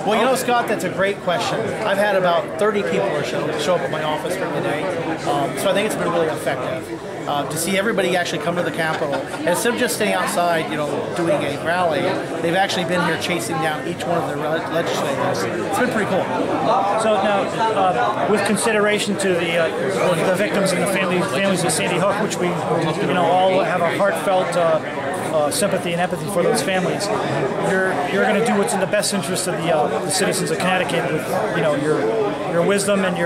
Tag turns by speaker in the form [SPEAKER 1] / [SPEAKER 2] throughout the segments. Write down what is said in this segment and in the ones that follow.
[SPEAKER 1] Well, you know, Scott, that's a great question. I've had about 30 people show up at my office during the day, so I think it's been really effective. To see everybody actually come to the Capitol, and instead of just staying outside, you know, doing a rally, they've actually been here chasing down each one of their legislators. It's been pretty cool.
[SPEAKER 2] So now, with consideration to the victims and the families of Sandy Hook, which we, you know, all have a heartfelt sympathy and empathy for those families, you're going to do what's in the best interest of the citizens of Connecticut with, you know, your wisdom and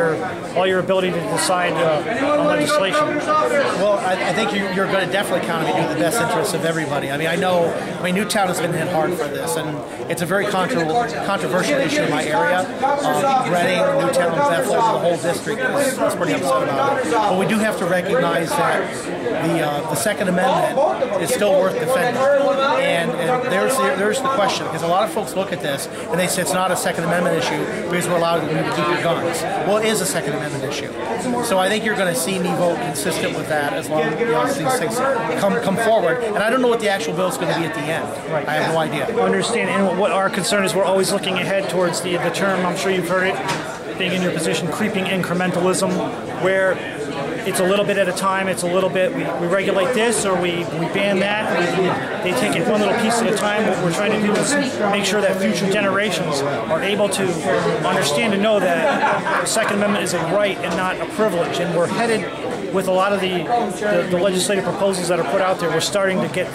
[SPEAKER 2] all your ability to decide on legislation.
[SPEAKER 1] Well, I think you're going to definitely count on me doing the best interests of everybody. I mean, Newtown has been hit hard for this, and it's a very controversial issue in my area. Reading, Newtown, Bethel, the whole district is pretty upset about it. But we do have to recognize that the Second Amendment is still worth defending. And there's the question, because a lot of folks look at this and they say it's not a Second Amendment issue because we're allowed to keep your guns. Well, it is a Second Amendment issue. So I think you're going to see me vote consistent with that as long as these things come forward. And I don't know what the actual bill is going to be at the end. Right. I have no idea.
[SPEAKER 2] I understand. And what our concern is, we're always looking ahead towards the term, I'm sure you've heard it, being in your position, creeping incrementalism, where it's a little bit at a time, it's a little bit, we regulate this or we ban that, they take it one little piece at a time. What we're trying to do is make sure that future generations are able to understand and know that the Second Amendment is a right and not a privilege, and we're headed with a lot of the legislative proposals that are put out there, we're starting to get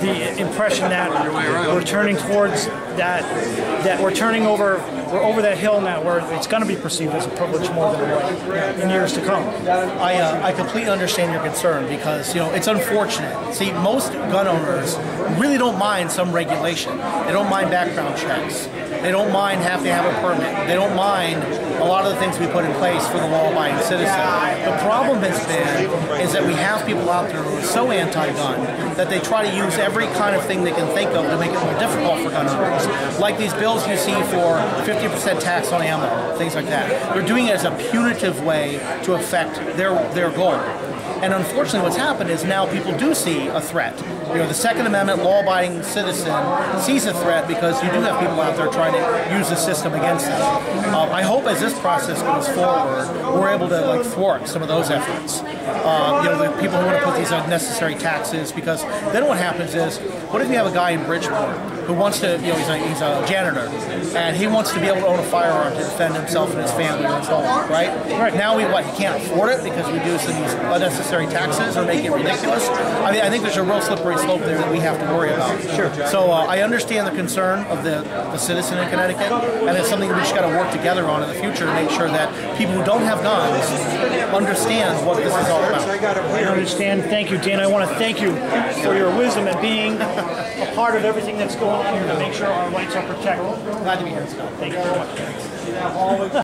[SPEAKER 2] the impression that we're turning towards that we're over that hill now where it's going to be perceived as a privilege more than a right in years to come.
[SPEAKER 1] I completely understand your concern because, you know, it's unfortunate. See, most gun owners really don't mind some regulation. They don't mind background checks. They don't mind having to have a permit. They don't mind a lot of the things we put in place for the law-abiding citizen. The problem has been is that we have people out there who are so anti-gun that they try to use every kind of thing they can think of to make it more difficult for gun owners. Like these bills you see for 50% tax on ammo, things like that. They're doing it as a punitive way to affect their goal. And unfortunately what's happened is now people do see a threat. You know, the Second Amendment law-abiding citizen sees a threat because you do have people out there trying to use the system against them. I hope as this process goes forward, we're able to thwart some of those efforts. You know, the people who want to put these unnecessary taxes, because then what happens is, what if you have a guy in Bridgeport who wants to, you know, he's a janitor, and he wants to be able to own a firearm to defend himself and his family or his home, right? Now he can't afford it because we do some these unnecessary taxes or make it ridiculous. I think there's a real slippery slope there that we have to worry about. Sure. So I understand the concern of the citizen in Connecticut, and it's something we just got to work together on in the future to make sure that people who don't have guns understand what this is all about.
[SPEAKER 2] I understand. Thank you, Dan. I want to thank you for your wisdom and being a part of everything that's going on here to make sure our rights are protected.
[SPEAKER 1] Glad to be here, Scott.
[SPEAKER 2] Thank you very much.